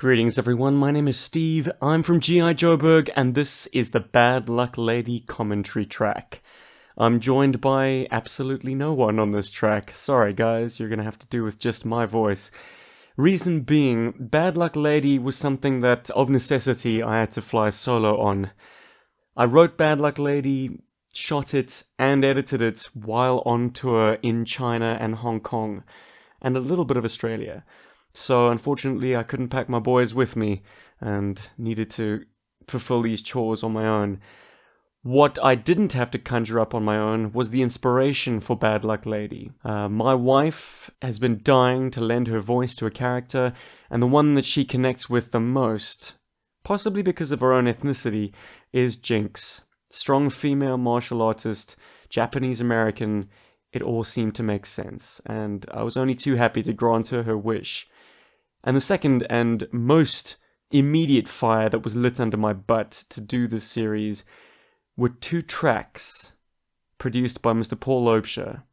Greetings everyone, my name is Steve, I'm from G.I. Joburg, and this is the Bad Luck Lady commentary track. I'm joined by absolutely no one on this track. Sorry guys, you're gonna have to do with just my voice. Reason being, Bad Luck Lady was something that, of necessity, I had to fly solo on. I wrote Bad Luck Lady, shot it, and edited it while on tour in China and Hong Kong, and a little bit of Australia. So unfortunately I couldn't pack my boys with me, and needed to fulfill these chores on my own. What I didn't have to conjure up on my own was the inspiration for Bad Luck Lady. My wife has been dying to lend her voice to a character, and the one that she connects with the most, possibly because of her own ethnicity, is Jinx. Strong female martial artist, Japanese American, it all seemed to make sense, and I was only too happy to grant her wish. And the second and most immediate fire that was lit under my butt to do this series were two tracks produced by Mr. Paul Loebscher.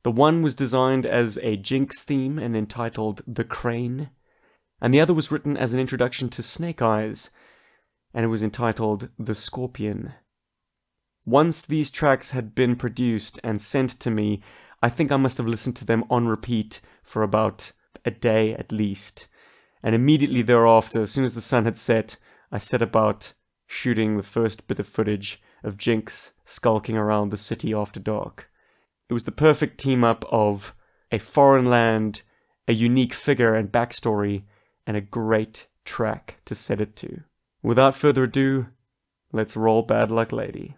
The one was designed as a Jinx theme and entitled The Crane, and the other was written as an introduction to Snake Eyes, and it was entitled The Scorpion. Once these tracks had been produced and sent to me, I think I must have listened to them on repeat for about a day at least. And immediately thereafter, as soon as the sun had set, I set about shooting the first bit of footage of Jinx skulking around the city after dark. It was the perfect team-up of a foreign land, a unique figure and backstory, and a great track to set it to. Without further ado, let's roll Bad Luck Lady.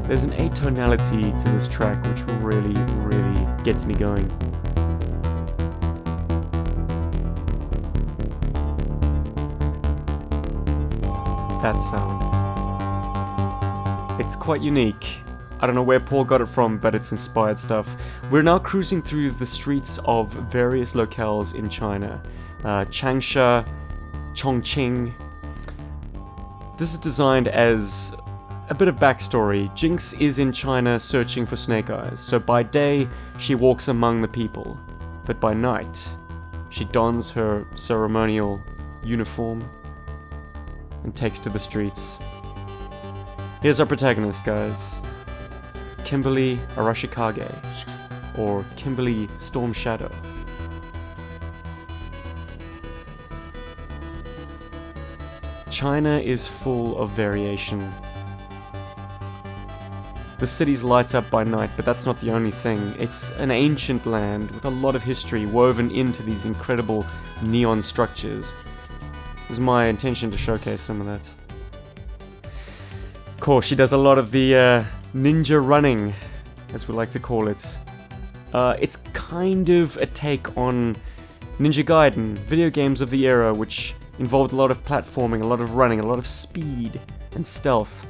There's an atonality to this track which really gets me going. That sound. It's quite unique. I don't know where Paul got it from, but it's inspired stuff. We're now cruising through the streets of various locales in China. Changsha, Chongqing. This is designed as a bit of backstory. Jinx is in China searching for Snake Eyes, so by day she walks among the people, but by night she dons her ceremonial uniform and takes to the streets. Here's our protagonist, guys. Kimberly Arashikage, or Kimberly Storm Shadow. China is full of variation. The cities light up by night, but that's not the only thing. It's an ancient land with a lot of history woven into these incredible neon structures. It was my intention to showcase some of that. Of course, she does a lot of the ninja running, as we like to call it. It's kind of a take on Ninja Gaiden, video games of the era, which involved a lot of platforming, a lot of running, a lot of speed and stealth.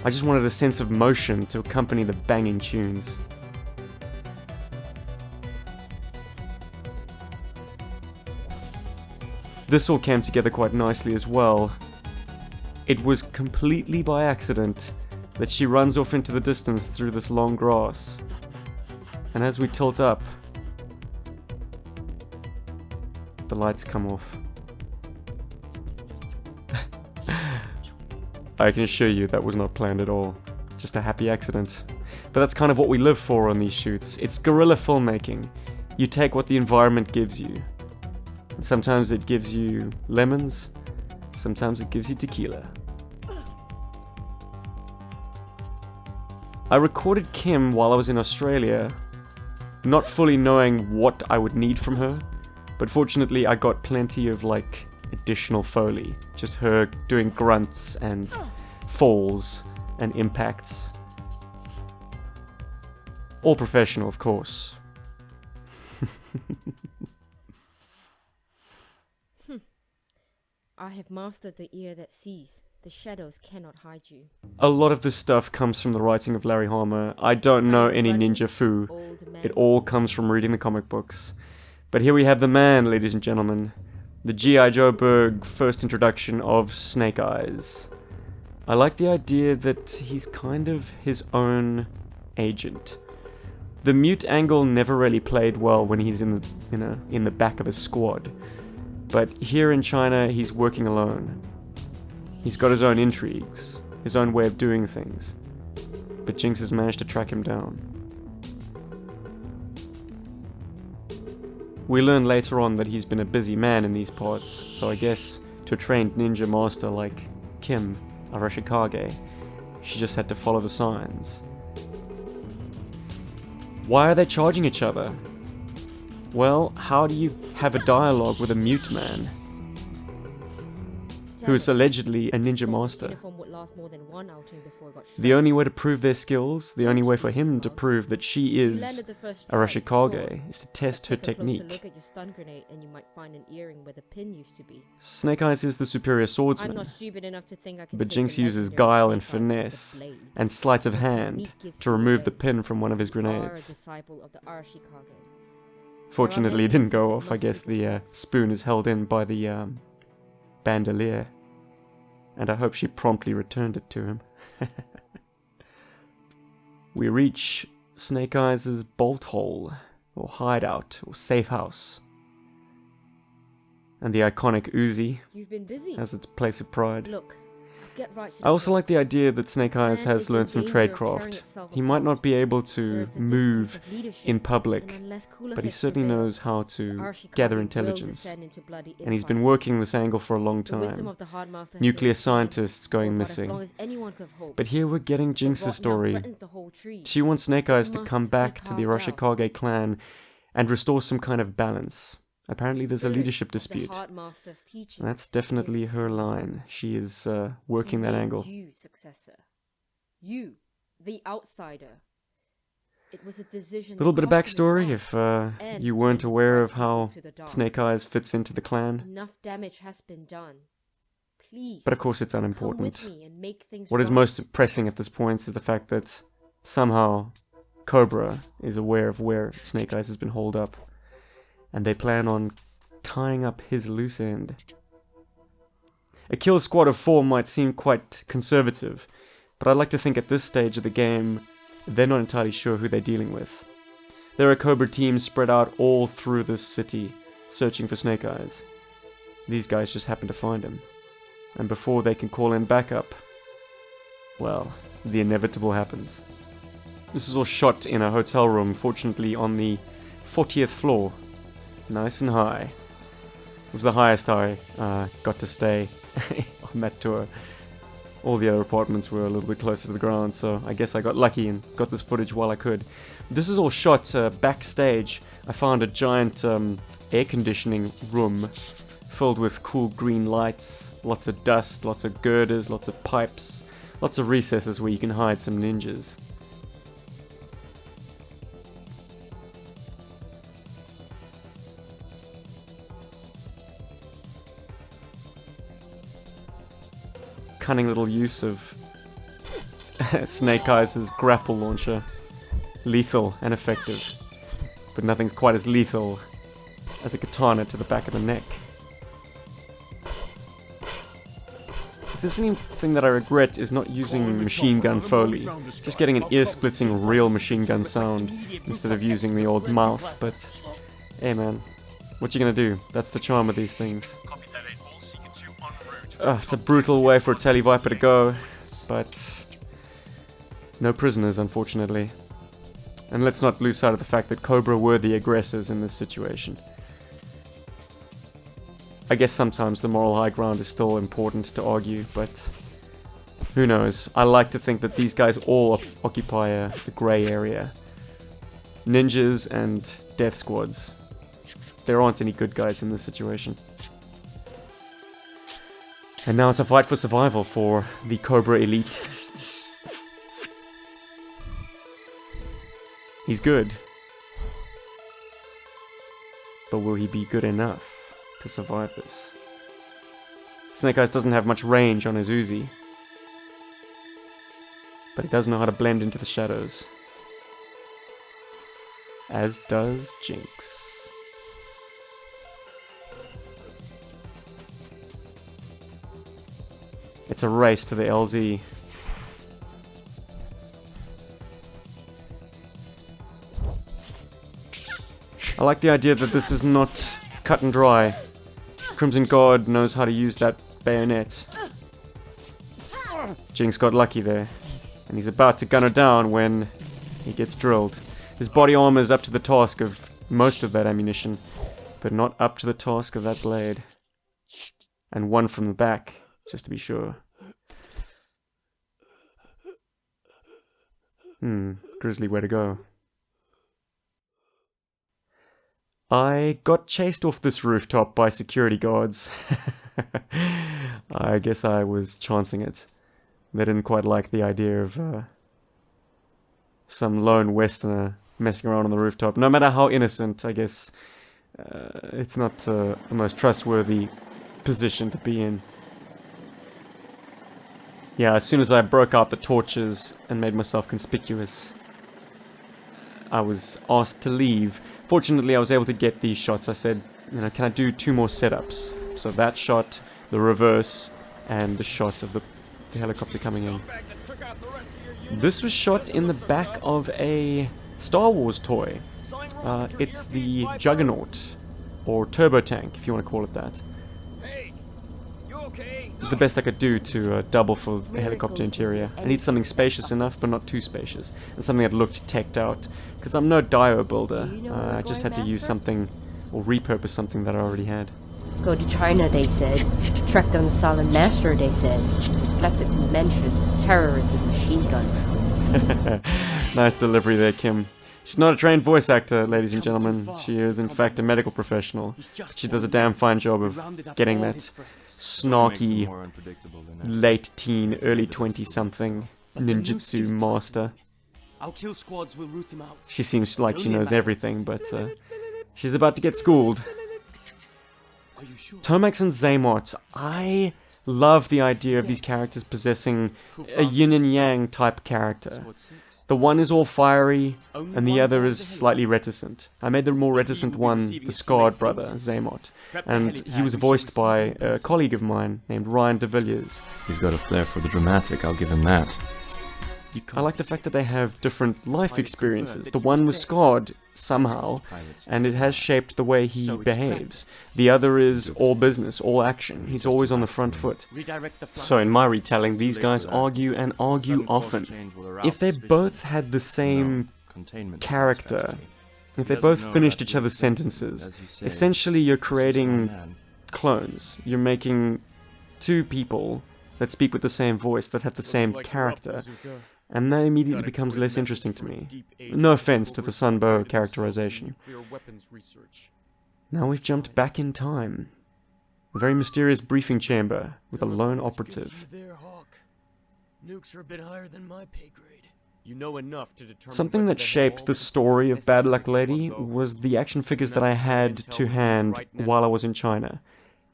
I just wanted a sense of motion to accompany the banging tunes. This all came together quite nicely as well. It was completely by accident that she runs off into the distance through this long grass. And as we tilt up, the lights come off. I can assure you that was not planned at all. Just a happy accident. But that's kind of what we live for on these shoots. It's guerrilla filmmaking. You take what the environment gives you. And sometimes it gives you lemons, sometimes it gives you tequila. I recorded Kim while I was in Australia, not fully knowing what I would need from her, but fortunately I got plenty of additional Foley. Just her doing grunts and falls and impacts. All professional, of course. I have mastered the ear that sees. The shadows cannot hide you. A lot of this stuff comes from the writing of Larry Hama. I don't know any ninja fu. It all comes from reading the comic books. But here we have the man, ladies and gentlemen. The G.I. Joburg first introduction of Snake Eyes. I like the idea that he's kind of his own agent. The mute angle never really played well when he's in the back of a squad. But here in China, he's working alone. He's got his own intrigues, his own way of doing things. But Jinx has managed to track him down. We learn later on that he's been a busy man in these parts, so I guess to a trained ninja master like Kim, Arashikage, she just had to follow the signs. Why are they charging each other? Well, how do you have a dialogue with a mute man who is allegedly a ninja master? The only way to prove their skills, the only way for him to prove that she is Arashikage, is to test her technique. Snake Eyes is the superior swordsman, but Jinx uses guile and finesse and sleight of hand to remove the pin from one of his grenades. Fortunately, it didn't go off. I guess the spoon is held in by the bandolier. And I hope she promptly returned it to him. We reach Snake Eyes' bolt hole, or hideout, or safe house. And the iconic Uzi has its place of pride. Look, get right to I also like the idea that Snake Eyes has learned some tradecraft. He might not be able to move in public, but he certainly knows how to gather intelligence. And he's been working this angle for a long time. Nuclear scientists going missing. But here we're getting Jinx's story. She wants Snake Eyes to come back to the Arashikage clan and restore some kind of balance. Apparently there's a leadership dispute. That's definitely her line. She is working that angle. You, successor. You, the outsider. It was a decision. A little bit of backstory if you weren't aware of how Snake Eyes fits into the clan. Enough damage has been done. Please. But of course it's unimportant. Come with me and make things What is right. most pressing at this point is the fact that somehow Cobra is aware of where Snake Eyes has been holed up. And they plan on tying up his loose end. A kill squad of 4 might seem quite conservative, but I'd like to think at this stage of the game, they're not entirely sure who they're dealing with. There are Cobra teams spread out all through this city, searching for Snake Eyes. These guys just happen to find him. And before they can call in backup, well, the inevitable happens. This is all shot in a hotel room, fortunately on the 40th floor. Nice and high. It was the highest I got to stay on that tour. All the other apartments were a little bit closer to the ground, so I guess I got lucky and got this footage while I could. This is all shot backstage. I found a giant air conditioning room filled with cool green lights, lots of dust, lots of girders, lots of pipes, lots of recesses where you can hide some ninjas. Cunning little use of Snake Eyes' grapple launcher. Lethal and effective. But nothing's quite as lethal as a katana to the back of the neck. If there's anything that I regret is not using machine gun foley. Just getting an ear-splitting real machine gun sound instead of using the old mouth, but hey man, what you gonna do? That's the charm of these things. It's a brutal way for a Televiper to go, but no prisoners, unfortunately. And let's not lose sight of the fact that Cobra were the aggressors in this situation. I guess sometimes the moral high ground is still important to argue, but who knows. I like to think that these guys all occupy the grey area. Ninjas and death squads. There aren't any good guys in this situation. And now it's a fight for survival for the Cobra Elite. He's good. But will he be good enough to survive this? Snake Eyes doesn't have much range on his Uzi. But he does know how to blend into the shadows. As does Jinx. It's a race to the LZ. like the idea that this is not cut and dry. Crimson Guard knows how to use that bayonet. Jinx got lucky there, and he's about to gun her down when he gets drilled. His body armor is up to the task of most of that ammunition, but not up to the task of that blade. And one from the back, just to be sure. Grisly way to go. I got chased off this rooftop by security guards. I guess I was chancing it. They didn't quite like the idea of some lone westerner messing around on the rooftop. No matter how innocent, I guess it's not the most trustworthy position to be in. Yeah, as soon as I broke out the torches and made myself conspicuous, I was asked to leave. Fortunately, I was able to get these shots. I said, you know, can I do 2 more setups? So that shot, the reverse, and the shot of the helicopter coming in. This was shot in the back of a Star Wars toy. It's the Juggernaut, or Turbo Tank, if you want to call it that. It's the best I could do to double for the helicopter interior. I need something spacious enough, but not too spacious, and something that looked teched out. Because I'm no dio builder, I just had to use something, or repurpose something that I already had. Go to China, they said. Track down the Silent Master, they said. Galactic Dimension, terrorists with machine guns. Nice delivery there, Kim. She's not a trained voice actor, ladies and gentlemen. She is, in fact, a medical professional. She does a damn fine job of getting that snarky, late teen, early 20-something ninjutsu master. She seems like she knows everything, but she's about to get schooled. Tomax and Zaymot, I love the idea of these characters possessing a yin and yang type character. The one is all fiery, and the other is slightly reticent. I made the more reticent one the scarred brother, Zaymot, and he was voiced by a colleague of mine named Ryan de Villiers. He's got a flair for the dramatic, I'll give him that. I like the fact that they have different life experiences. The one was scarred somehow, and it has shaped the way he behaves. The other is all business, all action. He's always on the front foot. So in my retelling, these guys argue and argue often. If they both had the same character, if they both finished each other's sentences, essentially you're creating clones. You're making 2 people that speak with the same voice, that have the same character. And that immediately becomes less interesting to me. No offense to the Sunbow characterization. Now we've jumped back in time. A very mysterious briefing chamber with a lone operative. Something that shaped the story of Bad Luck Lady was the action figures that I had to hand while I was in China.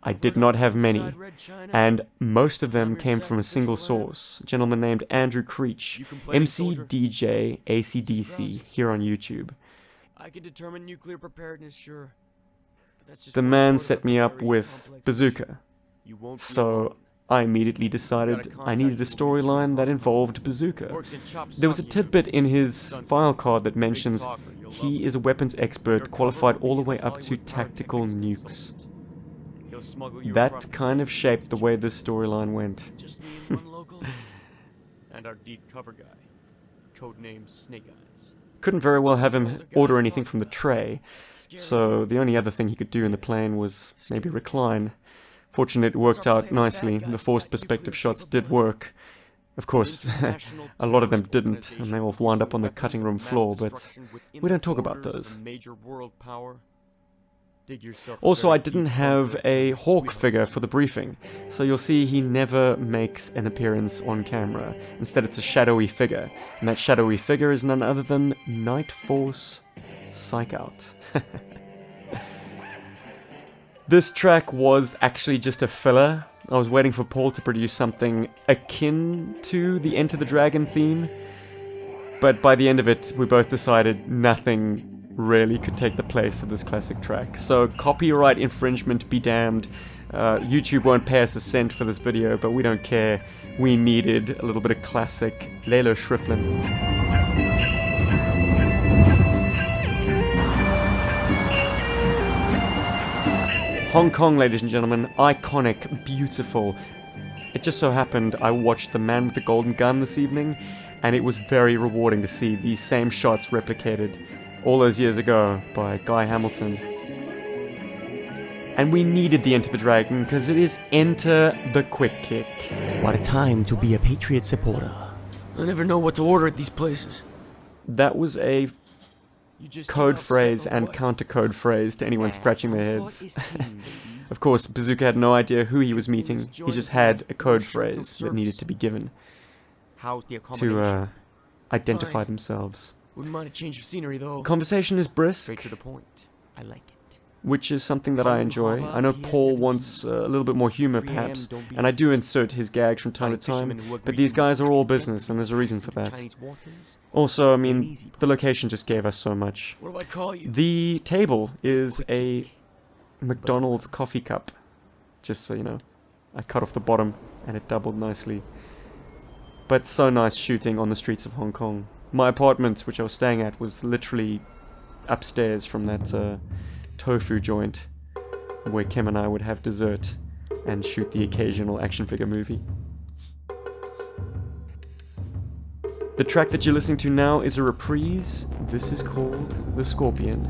I did not have many, and most of them came from a single source, a gentleman named Andrew Creech, MC DJ ACDC, here on YouTube. I can determine nuclear preparedness, sure. The man set me up with Bazooka, so I immediately decided I needed a storyline that involved Bazooka. There was a tidbit in his file card that mentions he is a weapons expert qualified all the way up to tactical nukes. That kind of shaped the way this storyline went. And our deed cover guy, codenamed Snake Eyes. Couldn't very well have him order anything from the tray, so the only other thing he could do in the plane was maybe recline. Fortunately, it worked out nicely. The forced perspective shots did work. Of course, a lot of them didn't, and they all wound up on the cutting room floor, but we don't talk about those. Also, I didn't have a Hawk figure for the briefing, so you'll see he never makes an appearance on camera. Instead, it's a shadowy figure, and that shadowy figure is none other than Night Force Psych Out. This track was actually just a filler. I was waiting for Paul to produce something akin to the Enter the Dragon theme, but by the end of it, we both decided nothing really could take the place of this classic track. So copyright infringement be damned. YouTube won't pay us a cent for this video, but we don't care. We needed a little bit of classic Lalo Schifrin. Hong Kong, ladies and gentlemen, iconic, beautiful. It just so happened I watched The Man with the Golden Gun this evening, and it was very rewarding to see these same shots replicated all those years ago by Guy Hamilton. And we needed the Enter the Dragon because it is Enter the Quick Kick. What a time to be a Patriot supporter. I never know what to order at these places. That was a code phrase and counter code phrase to anyone scratching their heads. Of course, Bazooka had no idea who he was meeting. He just had a code phrase that needed to be given to identify themselves. Wouldn't mind a change of scenery though. Conversation is brisk, Straight to the point. I like it. which is something that I enjoy. I know Paul wants a little bit more humor, perhaps, and I do insert his gags from time to time, but these guys are all business, and there's a reason for that. Also, I mean, the location just gave us so much. What do I call you? The table is a McDonald's coffee cup, just so you know. I cut off the bottom, and it doubled nicely. But so nice shooting on the streets of Hong Kong. My apartment, which I was staying at, was literally upstairs from that tofu joint where Kim and I would have dessert and shoot the occasional action figure movie. The track that you're listening to now is a reprise. This is called The Scorpion,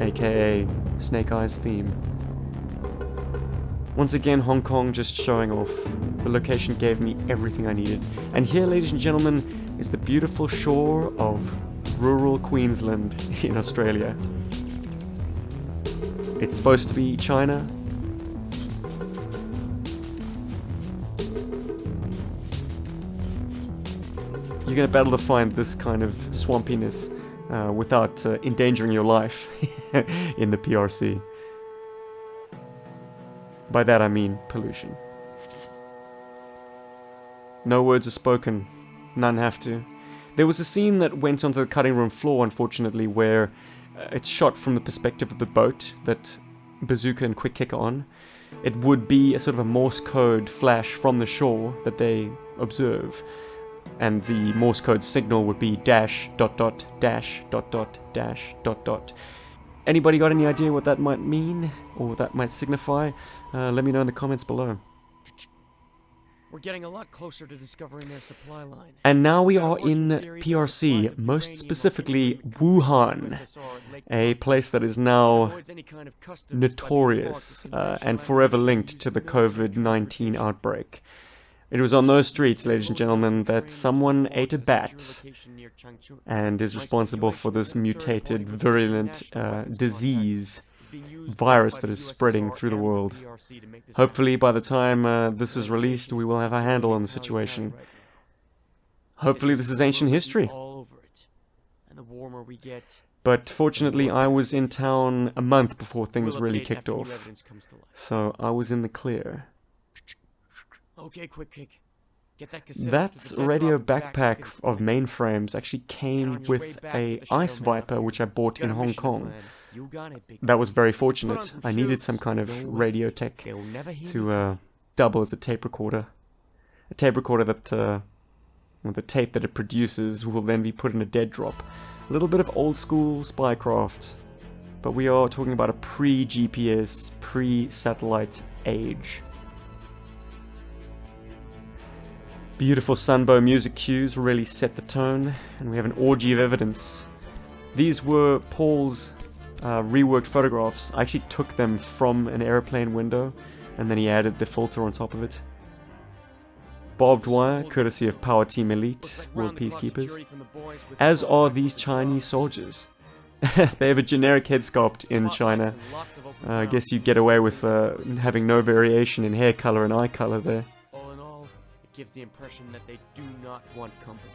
aka Snake Eyes theme. Once again, Hong Kong just showing off. The location gave me everything I needed. And here, ladies and gentlemen, is the beautiful shore of rural Queensland in Australia. It's supposed to be China. You're gonna battle to find this kind of swampiness without endangering your life in the PRC. By that I mean pollution. No words are spoken. None have to. There was a scene that went onto the cutting room floor, unfortunately, where it's shot from the perspective of the boat that Bazooka and Quick Kick are on. It would be a sort of a Morse code flash from the shore that they observe. And the Morse code signal would be dash, dot, dot, dash, dot, dot, dash, dot, dot. Anybody got any idea what that might mean? Or what that might signify? Let me know in the comments below. We're getting a lot closer to discovering their supply line. And now we are in PRC, most specifically Wuhan, a place that is now notorious and forever linked to the COVID-19 outbreak. It was on those streets, ladies and gentlemen, that someone ate a bat and is responsible for this mutated, virulent disease, virus that is spreading through the world. Hopefully, by the time this is released, we will have a handle on the situation. Hopefully, this is ancient history. But fortunately, I was in town a month before things really kicked off, so I was in the clear. Okay, Quick Kick. Get that cassette That to the dead radio drop back backpack against of the mainframes actually came with a Ice Viper, which I bought in Got a Hong mission Kong. plan. You got it, big That was very Put on fortunate. some I needed shirts. some kind of No way. radio tech They'll never hear me. to double as a tape recorder. A tape recorder that, well, the tape that it produces will then be put in a dead drop. A little bit of old school spycraft. But we are talking about a pre-GPS, pre-satellite age. Beautiful Sunbow music cues really set the tone, and we have an orgy of evidence. These were Paul's reworked photographs. I actually took them from an airplane window, and then he added the filter on top of it. Barbed wire, courtesy of Power Team Elite, World Peacekeepers. As are these Chinese soldiers. They have a generic head sculpt in China. I guess you get away with having no variation in hair color and eye color there. All in all, it gives the impression that they do not want company.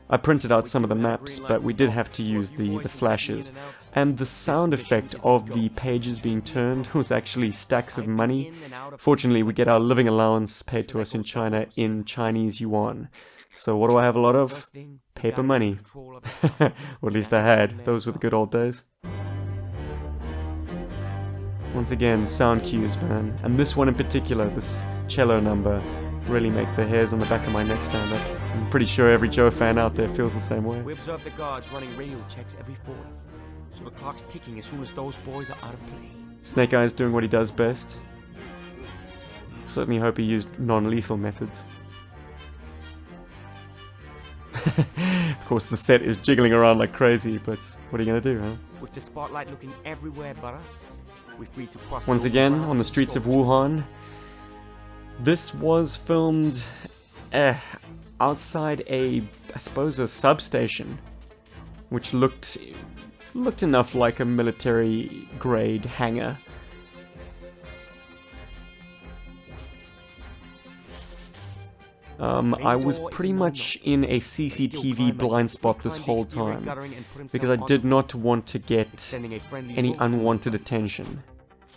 I printed out some of the maps, but we did have to use the flashes. And the sound effect of the pages being turned was actually stacks of money. Fortunately, we get our living allowance paid to us in China in Chinese yuan. So what do I have a lot of? Paper money. Or at least I had. Those were the good old days. Once again, sound cues, man. And this one in particular, this cello number, really make the hairs on the back of my neck stand up. I'm pretty sure every Joe fan out there feels the same way. We observe the guards running radio checks every 40, so the clock's ticking as soon as those boys are out of play. Snake Eyes doing what he does best. Certainly hope he used non-lethal methods. Of course, the set is jiggling around like crazy, but what are you gonna do, huh? With the spotlight looking everywhere but us, we're free to cross Once again, on the streets of Wuhan. This was filmed outside I suppose, a substation, which looked enough like a military-grade hangar. I was pretty much in a CCTV blind spot this whole time, because I did not want to get any unwanted attention.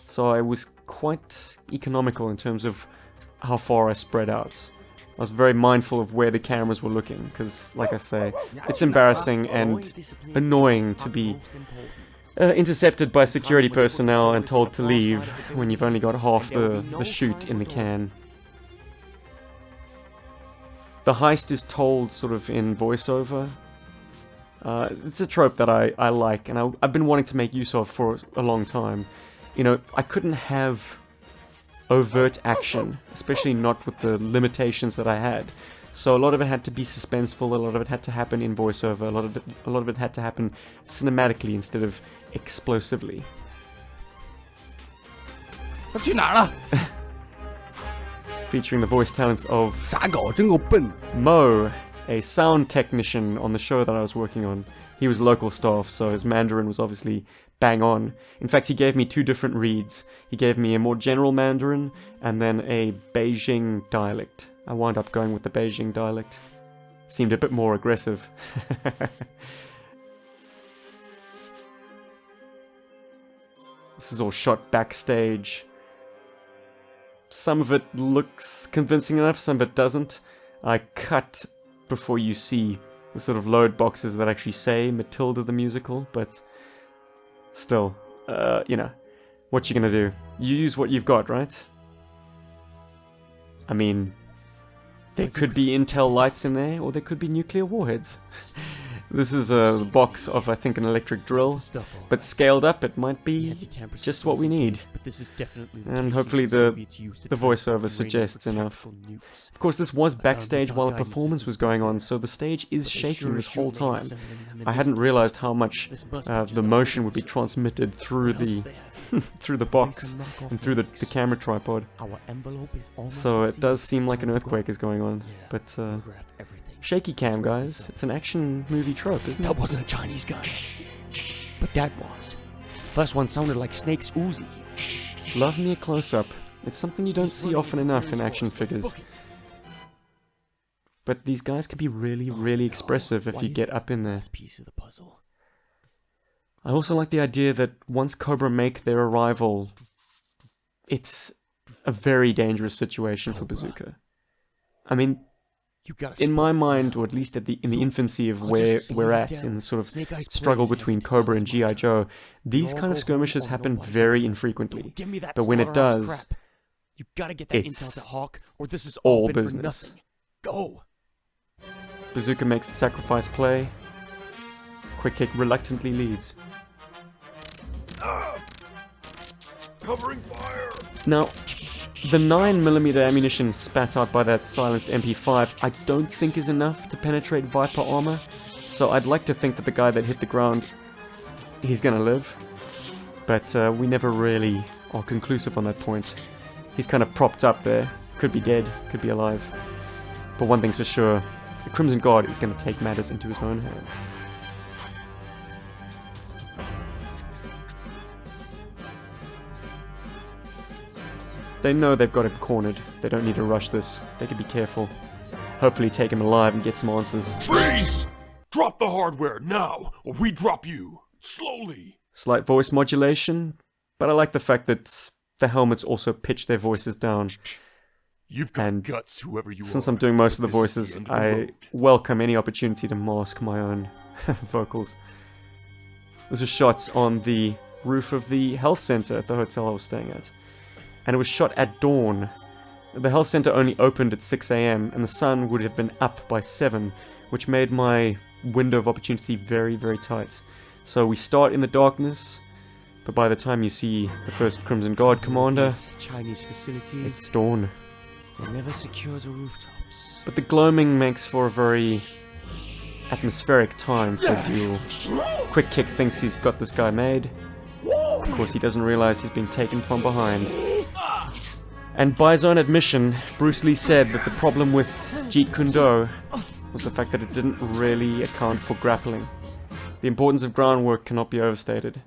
So I was quite economical in terms of how far I spread out. I was very mindful of where the cameras were looking, because, like I say, it's embarrassing and annoying to be intercepted by security personnel and told to leave when you've only got half the shoot in the can. The heist is told sort of in voiceover. It's a trope that I like, and I've been wanting to make use of for a long time. You know, I couldn't have overt action, especially not with the limitations that I had. So a lot of it had to be suspenseful, a lot of it had to happen in voiceover, a lot of it had to happen cinematically instead of explosively. Featuring the voice talents of Mo, a sound technician on the show that I was working on. He was local staff, so his Mandarin was obviously bang on. In fact, he gave me two different reads. He gave me a more general Mandarin, and then a Beijing dialect. I wound up going with the Beijing dialect. Seemed a bit more aggressive. This is all shot backstage. Some of it looks convincing enough, some of it doesn't. I cut before you see the sort of load boxes that actually say Matilda the musical, but still, you know, what you gonna do? You use what you've got, right? I mean, there could be Intel lights in there, or there could be nuclear warheads. This is a box of, I think, an electric drill, but scaled up it might be just what we need. And hopefully the voiceover suggests enough. Of course, this was backstage while the performance was going on, so the stage is shaking this whole time. I hadn't realized how much the motion would be transmitted through the through the box and through the camera tripod. So it does seem like an earthquake is going on, but shaky cam, guys. It's an action movie trope, isn't it? That wasn't a Chinese gun. But that was. First one sounded like Snake's Uzi. Love me a close-up. It's something you don't see often enough in action figures. But these guys can be really, really expressive if you get up in there. Piece of the puzzle. I also like the idea that once Cobra make their arrival, it's a very dangerous situation for Bazooka. I mean, in my mind, or at least in the infancy of where we're at, in the sort of struggle between Cobra and G.I. Joe, these kind of skirmishes happen very infrequently. But when it does, it's all business. Go. Bazooka makes the sacrifice play. Quick Kick reluctantly leaves. Covering fire! Now, the 9mm ammunition spat out by that silenced MP5 I don't think is enough to penetrate Viper armor, so I'd like to think that the guy that hit the ground, he's gonna live. But we never really are conclusive on that point. He's kind of propped up there. Could be dead, could be alive. But one thing's for sure, the Crimson Guard is gonna take matters into his own hands. They know they've got him cornered. They don't need to rush this. They can be careful. Hopefully take him alive and get some answers. Freeze! Drop the hardware now, or we drop you. Slowly. Slight voice modulation, but I like the fact that the helmets also pitch their voices down. You've got guts, whoever you are. Since I'm doing most of the voices, I welcome any opportunity to mask my own vocals. This was shot on the roof of the health center at the hotel I was staying at. And it was shot at dawn. The health center only opened at 6 AM, and the sun would have been up by 7, which made my window of opportunity very, very tight. So we start in the darkness, But by the time you see the first Crimson Guard commander, These Chinese facilities, it's dawn. they never secure the rooftops. But the gloaming makes for a very atmospheric time for a duel. Quick Kick thinks he's got this guy made. Of course, he doesn't realize he's being taken from behind. And by his own admission, Bruce Lee said that the problem with Jeet Kune Do was the fact that it didn't really account for grappling. The importance of groundwork cannot be overstated.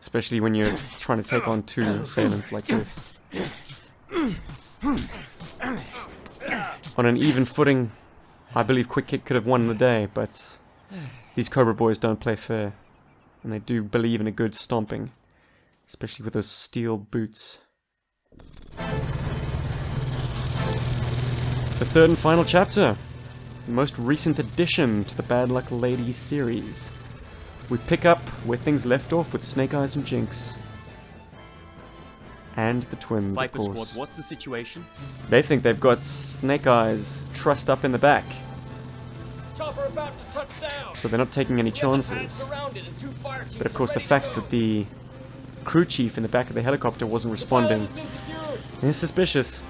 Especially when you're trying to take on two assailants like this. On an even footing, I believe Quick Kick could have won the day, but these Cobra boys don't play fair. And they do believe in a good stomping. Especially with those steel boots. The third and final chapter. The most recent addition to the Bad Luck Ladies series. We pick up where things left off with Snake Eyes and Jinx. And the twins, Viper of course. Squad, what's the situation? They think they've got Snake Eyes trussed up in the back. Chopper about to touch down. So they're not taking any chances. But of course the fact that the crew chief in the back of the helicopter wasn't responding is suspicious.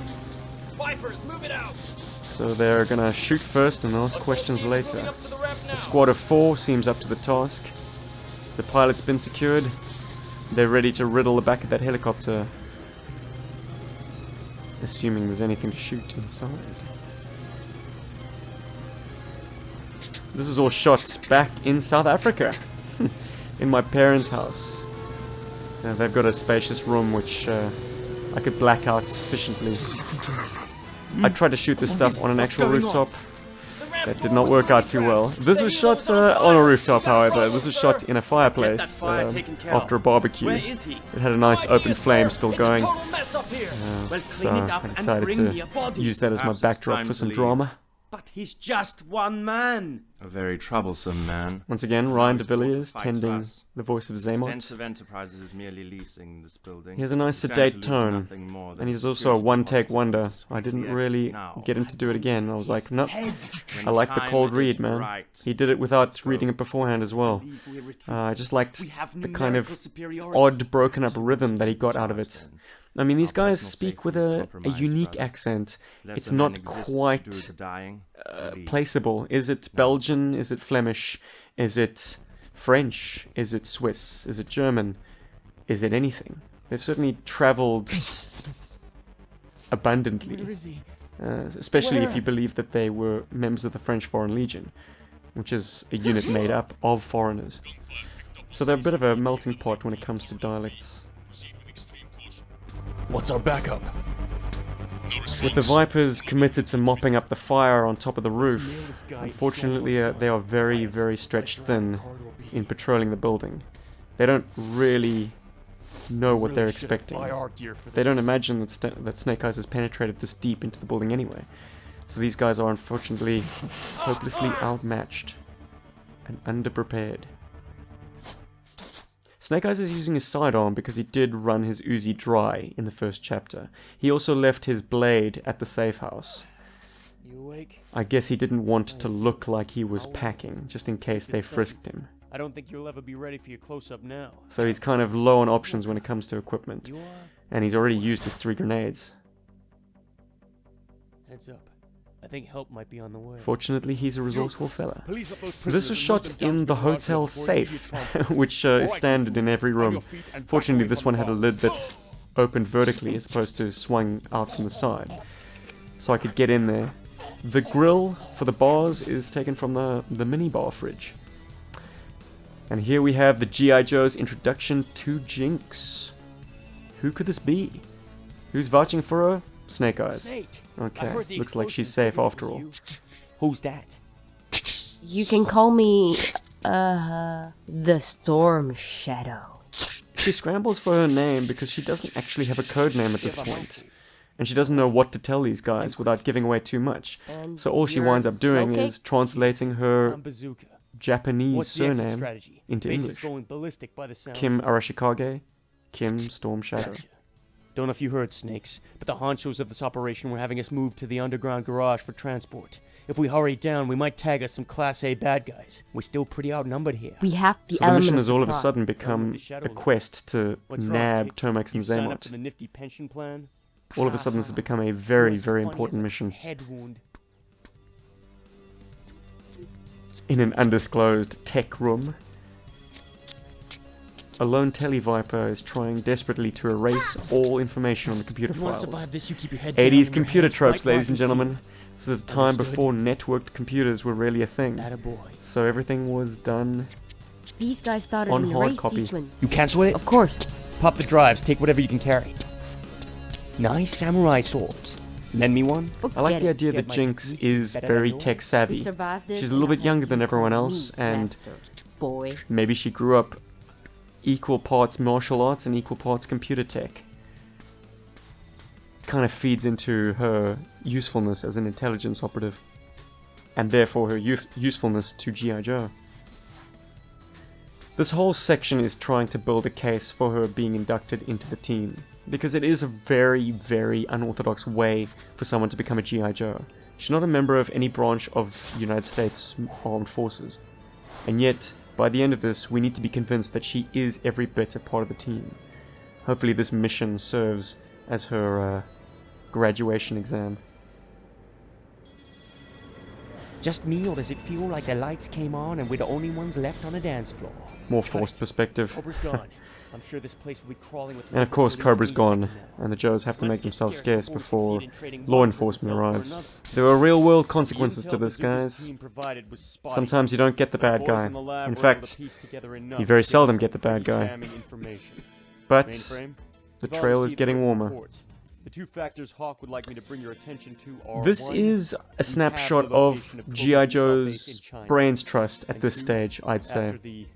Vipers, move it out. So they're gonna shoot first and ask questions later. The squad of 4 seems up to the task. The pilot's been secured. They're ready to riddle the back of that helicopter. Assuming there's anything to shoot inside. This is all shot back in South Africa. In my parents' house. They've got a spacious room which I could black out efficiently. I tried to shoot this stuff on an actual rooftop. That did not work out too well. This was shot on a rooftop, however. This was shot in a fireplace after a barbecue. It had a nice open flame still going. So I decided to use that as my backdrop for some drama. But he's just one man. A very troublesome man. Once again, Ryan de Villiers Fights tending us. the voice of Zaymot. Extensive Enterprises is merely leasing this building. He has a nice We stand to sedate lose tone, nothing more than and he's the also a security one-take deposit wonder. service I didn't from really DX now. get him to do it again. I was like, nope. When I like the time cold is read, man. right. He did it without reading it beforehand as well. I just liked the kind of odd, broken-up rhythm that he got out of it. I mean, these guys speak with a unique accent. It's Lesser men not exist due quite to dying. Believe. placeable. Is it Belgian? Is it Flemish? Is it French? Is it Swiss? Is it German? Is it anything? They've certainly travelled abundantly. Especially if you believe that they were members of the French Foreign Legion, which is a unit made up of foreigners. So they're a bit of a melting pot when it comes to dialects. What's our backup? With the Vipers committed to mopping up the fire on top of the roof, unfortunately they are very, very stretched thin in patrolling the building. They don't really know what they're expecting. They don't imagine that Snake Eyes has penetrated this deep into the building anyway. So these guys are unfortunately hopelessly outmatched and underprepared. Snake Eyes is using his sidearm because he did run his Uzi dry in the first chapter. He also left his blade at the safe house. You awake? I guess he didn't want to look like he was packing, just in case they frisked him. I don't think you'll ever be ready for your close-up now. So he's kind of low on options when it comes to equipment. You are? And he's already used his 3 grenades. Heads up. I think help might be on the way. Fortunately, he's a resourceful fella. This was shot in the hotel safe, which is standard in every room. Fortunately, this one had a lid that opened vertically as opposed to swung out from the side. So I could get in there. The grill for the bars is taken from the minibar fridge. And here we have the G.I. Joe's introduction to Jinx. Who could this be? Who's vouching for her? Snake Eyes. Snake. Okay, looks like she's safe after all. Who's that? You can call me, the Storm Shadow. She scrambles for her name because she doesn't actually have a code name at this point. And she doesn't know what to tell these guys without giving away too much. And So all she you're winds up doing Snowcake? is translating her I'm Bazooka. Japanese What's the exit surname strategy? into Base is English. going ballistic by the sounds. Kim Arashikage, Kim Storm Shadow. Gotcha. Don't know if you heard, Snakes, but the honchos of this operation were having us move to the underground garage for transport. If we hurry down, we might tag us some Class A bad guys. We're still pretty outnumbered here. We have the So the element mission of has all of a surprise. sudden become a quest to What's wrong, nab kid? Tomax and You sign up Zaymot. for the nifty pension plan? All of a sudden this has become a very, What's very funny important is a mission. Head wound. In an undisclosed tech room, a lone televiper is trying desperately to erase all information on the computer If you want to files. survive this, you keep your head down. 80s and your computer hands tropes, right where I ladies and can see gentlemen. This is a time Understood. before networked computers were really a thing. you. Attaboy. So everything was done. These guys started On in the hard race copy. sequence. You cancel it? Of course. Pop the drives, take whatever you can carry. Nice samurai swords. Lend me one? I like Forget the it. idea that Scared my Jinx technique is better than very yours? tech We savvy. survived this She's a little and bit I younger hope than you everyone call else, me and master, boy. maybe she grew up equal parts martial arts and equal parts computer tech. Kind of feeds into her usefulness as an intelligence operative, and therefore her usefulness to G.I. Joe. This whole section is trying to build a case for her being inducted into the team, because it is a very, very unorthodox way for someone to become a G.I. Joe. She's not a member of any branch of United States Armed Forces, and yet, by the end of this, we need to be convinced that she is every bit a part of the team. Hopefully this mission serves as her graduation exam. Just me, or does it feel like the lights came on and we're the only ones left on the dance floor? More forced perspective. Cobra's gone. I'm sure this place will be crawling with... And of course police Cobra's any gone, second now. and the Joes have to make Let's get themselves scarce scarce before we before succeed in trading law one enforcement person for arrives. another. There are real world The consequences to intel the this, Bazooka's guys. team provided was spotty. Sometimes you don't get the The bad boys guy. in the lab In were able to fact, piece together enough you very to give seldom us get the some bad pretty guy. damning information. But Mainframe? the You've all trail is received getting written warmer. reports. The two factors Hawk would like me to bring your attention to are This one, is a the snapshot location of Cobra's G.I. missile base Joe's in China. brains trust at And this two, stage, I'd say. after the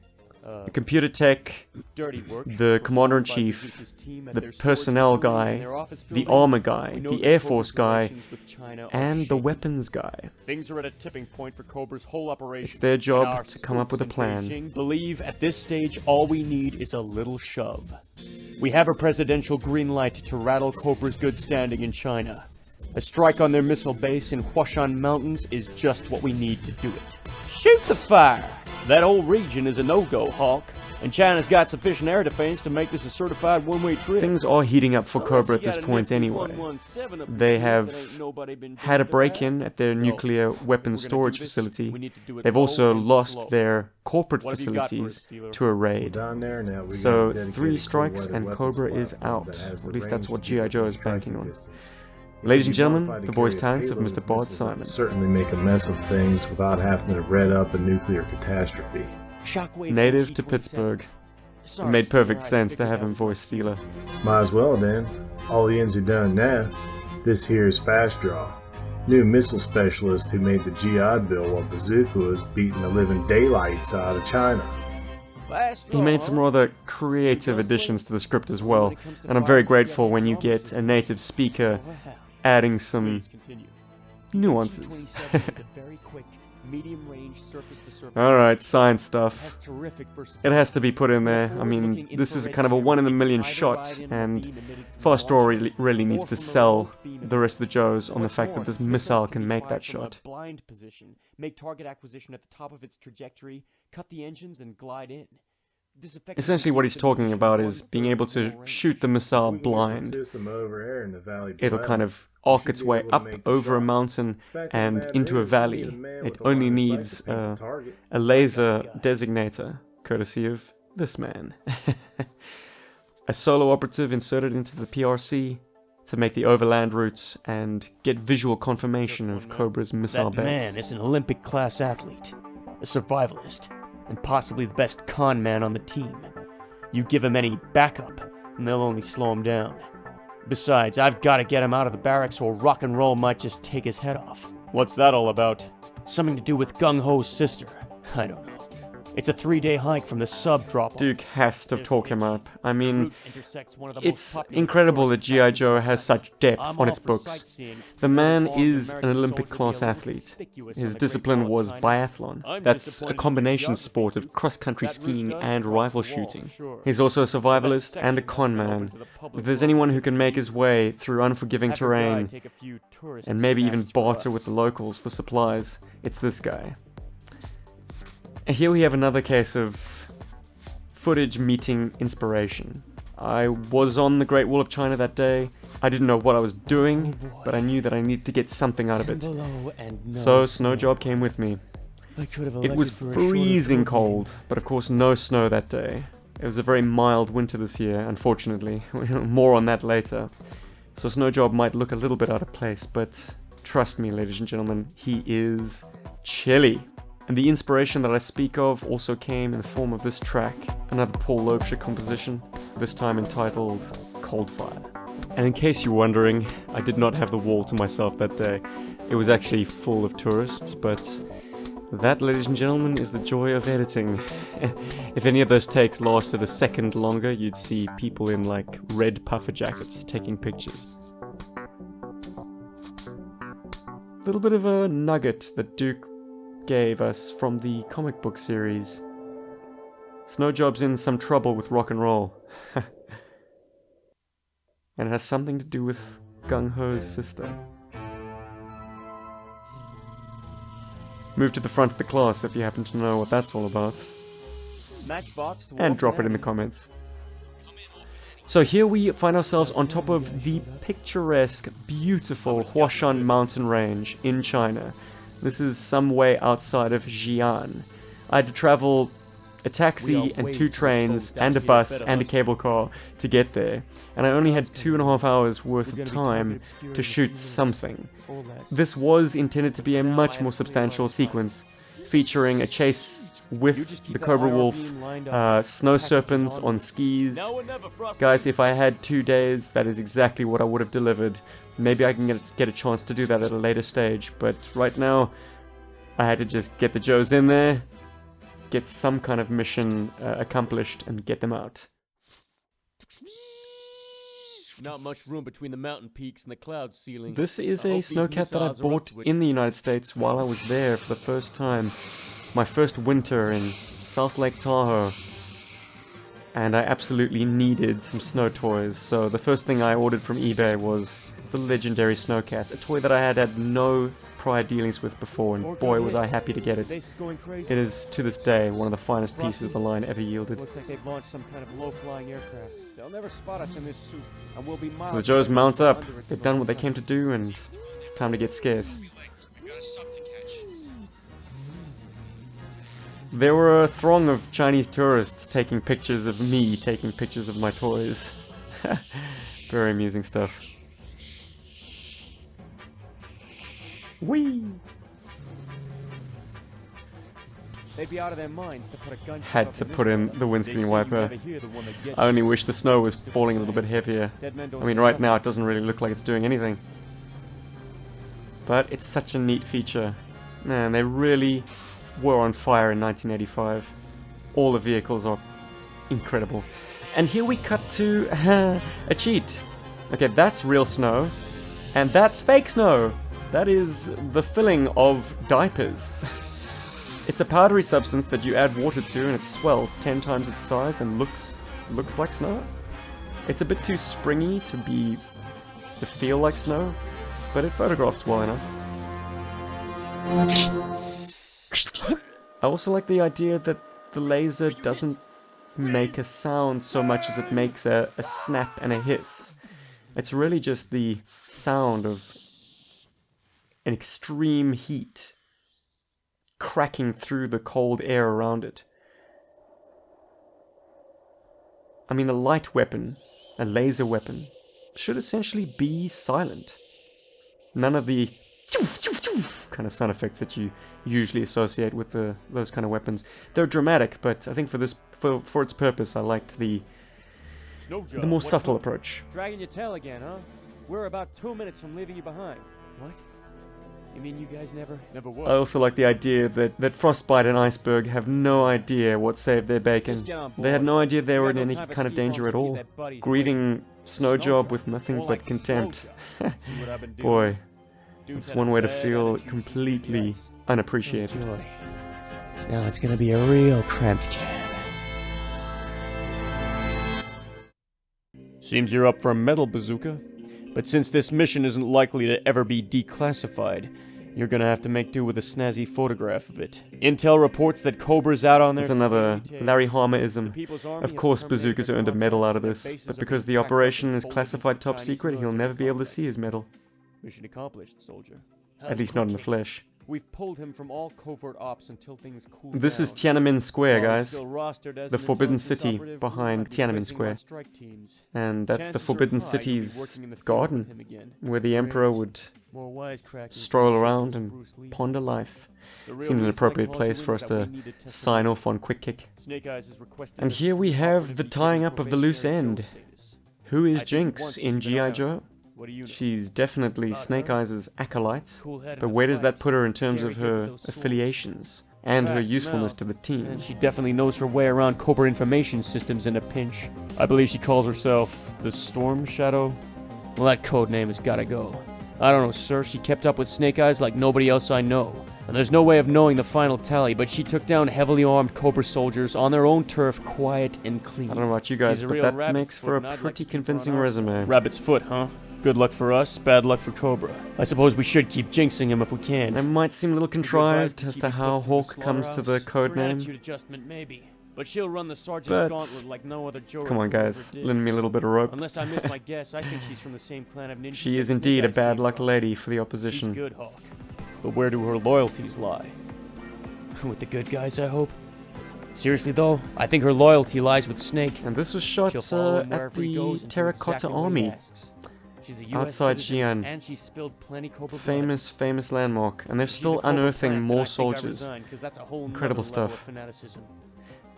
Computer tech, dirty work the performed commander-in-chief, by Bazooka's team at the their storage personnel facility guy, and their office the building, armor we guy, know the that Air Cobra's Force guy, relations with China are and the shaky. weapons guy. Things are at a tipping point for Cobra's whole operation. It's their And job our to come up with a spooks in plan. Beijing believe at this stage all we need is a little shove. We have a presidential green light to rattle Cobra's good standing in China. A strike on their missile base in Huashan Mountains is just what we need to do it. Shoot the fire! That whole region is a no-go, Hawk. And China's got sufficient air defense to make this a certified one-way trip. Things are heating up for Unless Cobra you at this got a point nifty anyway. 117 up your They sleeve have that ain't nobody been had a doing their break-in at their No. nuclear If weapons we're gonna storage do this, facility. we need to do it They've low also and lost slow. their corporate What have you got for us, facilities Steeler? to a raid. Down there now, we So, got a 3 dedicated strikes cold-weather and weapons Cobra is platform out. that has At the least that's range what to G.I. keep Joe within is banking striking on. distance. It Ladies can and be gentlemen, modified to the voice carry a talents of payload Mr. of Bart missiles that Simon. would certainly make a mess of things without having to red up a nuclear catastrophe. Shockwave Native from to G27. Pittsburgh. It Sorry, made Steeler, perfect I sense to figured have that him was voice Steeler. Might as well, Dan. All the ends are done now. This here's Fast Draw, new missile specialist who made the GI Bill while Bazooka was beating the living daylights out of China. He made some rather creative additions to the script as well, and I'm very grateful when you get a native speaker adding some nuances. Alright, science stuff. It has to be put in there. I mean, this is kind of a 1 in a million shot, and Fast Draw really needs to sell the rest of the Joes on the fact that this missile can make that shot. Blind position, make target acquisition at the top of its trajectory, cut the engines, and glide in. This effectively Essentially what gives he's the talking mission about is 1/3 being able to more range. shoot the missile We can get the blind. system over here in the valley It'll below. kind of We arc should its be way able to up make the over a shot. mountain Fact of the and matter into a is, we need valley. a man It with a only line of sight needs to paint the target. a laser designator, courtesy of this man. A solo operative inserted into the PRC to make the overland routes and get visual confirmation of Cobra's missile That base. man is an Olympic-class athlete, a survivalist, and possibly the best con man on the team. You give him any backup, and they'll only slow him down. Besides, I've got to get him out of the barracks or rock and roll might just take his head off. What's that all about? Something to do with Gung Ho's sister. I don't know. It's a 3-day hike from the sub drop. Duke has to talk him up. I mean, Route intersects one of the most it's popular incredible that tourist G.I. Joe attractions has in such depth I'm on all its for books. sightseeing. The Never man longer is an American Olympic-class soldier be athlete. conspicuous His on the Great discipline Wall of was China. biathlon. I'm That's disappointed a in combination geography, sport of Duke. cross-country That route skiing does and cross rifle the wall, shooting. sure. He's also a survivalist That and a section con hasn't been man. open to the public If there's for anyone over who can 50 make his years. way through unforgiving Have your guide terrain take a few tourist and maybe even snaps for barter us. with the locals for supplies, it's this guy. And here we have another case of footage meeting inspiration. I was on the Great Wall of China that day. I didn't know what I was doing, but I knew that I needed to get something out of it. So Snowjob came with me. It was freezing cold, but of course no snow that day. It was a very mild winter this year, unfortunately. More on that later. So Snowjob might look a little bit out of place, but trust me, ladies and gentlemen, he is chilly. And the inspiration that I speak of also came in the form of this track, another Paul Loebscher composition, this time entitled Cold Fire. And in case you're wondering, I did not have the wall to myself that day. It was actually full of tourists, but that, ladies and gentlemen, is the joy of editing. If any of those takes lasted a second longer, you'd see people in like red puffer jackets taking pictures. Little bit of a nugget that Duke gave us from the comic book series. Snowjob's in some trouble with rock and roll. And it has something to do with Gung Ho's sister. Move to the front of the class if you happen to know what that's all about. Matchbox to And Wolf drop it in the Alley. comments. So here we find ourselves on top of the picturesque, beautiful Huashan mountain range in China. This is some way outside of Xi'an. I had to travel a taxi and 2 trains and a bus and a cable car to get there, and I only had 2.5 hours worth of time to shoot something. This was intended to be a much more substantial sequence, featuring a chase with the Cobra Wolf, snow serpents on skis. Guys, if I had 2 days, that is exactly what I would have delivered. Maybe I can get a chance to do that at a later stage, but right now, I had to just get the Joes in there, get some kind of mission accomplished, and get them out. Not much room between the mountain peaks and the cloud ceiling. This is I a hope these snowcat that I missiles are up bought to it. in the United States while I was there for the first time. My first winter in South Lake Tahoe. And I absolutely needed some snow toys, so the first thing I ordered from eBay was the legendary Snowcat, a toy that I had no prior dealings with before, and boy was I happy to get it. Base is going crazy. It is, to this day, one of the finest pieces of the line ever yielded. Looks like they've launched some kind of low-flying aircraft. They'll never spot us in this suit, and we'll be miles So the Joes away mount from up, under its they've done what they normal came to do, and it's time to get scarce. There were a throng of Chinese tourists taking pictures of me taking pictures of my toys. Very amusing stuff. Whee! They'd be out of their minds to put a gunshot Had up to this put in road. the windscreen They say you wiper. never hear the one that gets I only you. wish the snow was falling a little bit heavier. Dead men don't I mean, say right nothing. now it doesn't really look like it's doing anything. But it's such a neat feature. Man, they really were on fire in 1985. All the vehicles are incredible. And here we cut to a cheat. Okay, that's real snow. And that's fake snow. That is the filling of diapers. It's a powdery substance that you add water to and it swells 10 times its size and looks like snow. It's a bit too springy to feel like snow, but it photographs well enough. I also like the idea that the laser doesn't make a sound so much as it makes a snap and a hiss. It's really just the sound of an extreme heat cracking through the cold air around it. I mean, a light weapon, a laser weapon, should essentially be silent. None of the kind of sound effects that you usually associate with those kind of weapons. They're dramatic, but I think for its purpose, I liked the more subtle approach. Dragging your tail again, huh? We're about 2 minutes from leaving you behind. What? You mean you guys never I also like the idea that Frostbite and Iceberg have no idea what saved their bacon. They had no idea they were in any kind of danger at all, greeting Snowjob with nothing but contempt. Boy, it's one way to feel completely unappreciated. Now it's gonna be a real cramped can. Seems you're up for a medal, Bazooka. But since this mission isn't likely to ever be declassified, you're gonna have to make do with a snazzy photograph of it. Intel reports that Cobra's out on their... There's another Larry Harmer-ism. Of course Bazooka's earned a medal out of this, but because the operation is classified top secret, he'll never be able to see his medal. Mission accomplished, soldier. At least not in the flesh. We've pulled him from all covert ops until things cool This is Tiananmen Square, guys. The Forbidden City behind Tiananmen Square. And that's the Forbidden City's garden, where the Emperor would stroll around and ponder life. Seemed an appropriate place for us to sign off on Quick Kick. And here we have the tying up of the loose end. Who is Jinx in G.I. Joe? She's definitely Snake Eyes' acolyte, but where does that put her in terms of her affiliations and her usefulness to the team? And she definitely knows her way around Cobra information systems in a pinch. I believe she calls herself the Storm Shadow. Well, that code name has gotta go. I don't know, sir. She kept up with Snake Eyes like nobody else I know. And there's no way of knowing the final tally, but she took down heavily armed Cobra soldiers on their own turf, quiet and clean. I don't know about you guys, but that makes for a pretty convincing resume. Rabbit's foot, huh? Good luck for us, bad luck for Cobra. I suppose we should keep jinxing him if we can. It might seem a little contrived as to how Hawk comes to the code name. But she'll run the sergeant's gauntlet like no other Joburg come on guys, lend me a little bit of rope. Unless I miss my guess, I think she's from the same clan of ninjas. She is indeed a bad luck lady for the opposition. She's good, Hawk. But where do her loyalties lie? With the good guys, I hope. Seriously though, I think her loyalty lies with Snake. And this was shot at the Terracotta Army. Outside Xi'an. And she spilled plenty Cobra famous landmark. And they're still unearthing more soldiers. Incredible stuff.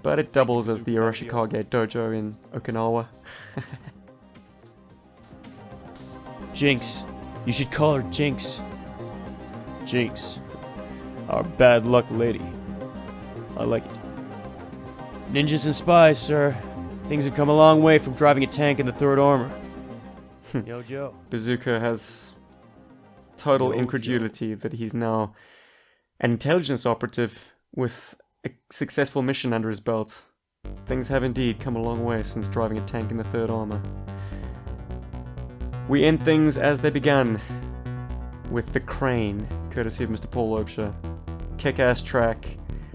But it doubles as the Oroshikage dojo in Okinawa. Jinx. You should call her Jinx. Jinx. Our bad luck lady. I like it. Ninjas and spies, sir. Things have come a long way from driving a tank in the 3rd Armor. Yo, Joe. Bazooka has total incredulity that he's now an intelligence operative with a successful mission under his belt. Things have indeed come a long way since driving a tank in the 3rd Armor. We end things as they began, with the crane, courtesy of Mr. Paul Loebscher. Kick-ass track,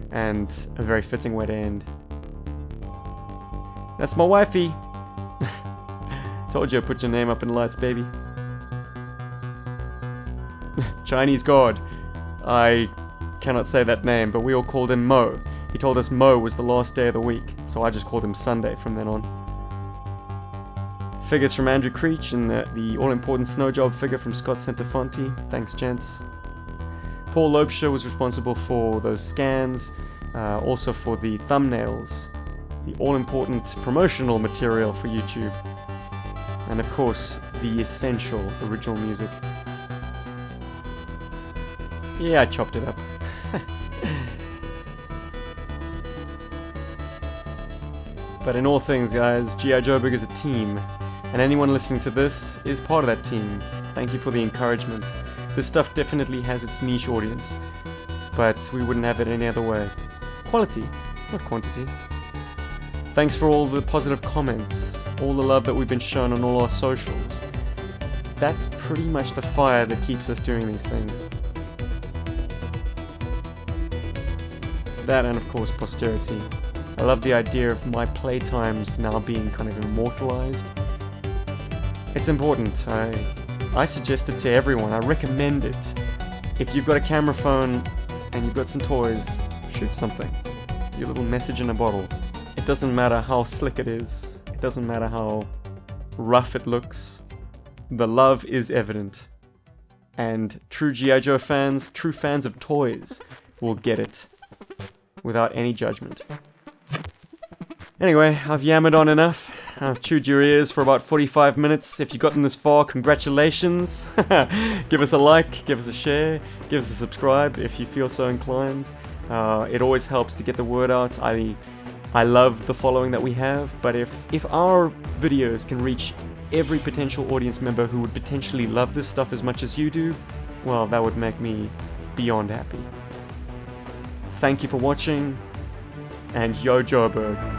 and a very fitting way to end. That's my wifey! Told you I'd put your name up in lights, baby. Chinese god. I cannot say that name, but we all called him Mo. He told us Mo was the last day of the week, so I just called him Sunday from then on. Figures from Andrew Creech and the all-important Snowjob figure from Scott Centofanti. Thanks, gents. Paul Loebscher was responsible for those scans, also for the thumbnails, the all-important promotional material for YouTube, and of course, the essential original music. Yeah, I chopped it up. But in all things, guys, G.I. Joburg is a team, and anyone listening to this is part of that team. Thank you for the encouragement. This stuff definitely has its niche audience, but we wouldn't have it any other way. Quality, not quantity. Thanks for all the positive comments, all the love that we've been shown on all our socials. That's pretty much the fire that keeps us doing these things. That and of course posterity. I love the idea of my playtimes now being kind of immortalized. It's important. I suggest it to everyone. I recommend it. If you've got a camera phone and you've got some toys, shoot something. Your little message in a bottle. It doesn't matter how slick it is. It doesn't matter how rough it looks. The love is evident. And true G.I. Joe fans, true fans of toys, will get it. Without any judgment. Anyway, I've yammered on enough. I've chewed your ears for about 45 minutes. If you've gotten this far, congratulations. Give us a like, give us a share, give us a subscribe if you feel so inclined. It always helps to get the word out. I love the following that we have, but if our videos can reach every potential audience member who would potentially love this stuff as much as you do, well, that would make me beyond happy. Thank you for watching, and yo Joburg.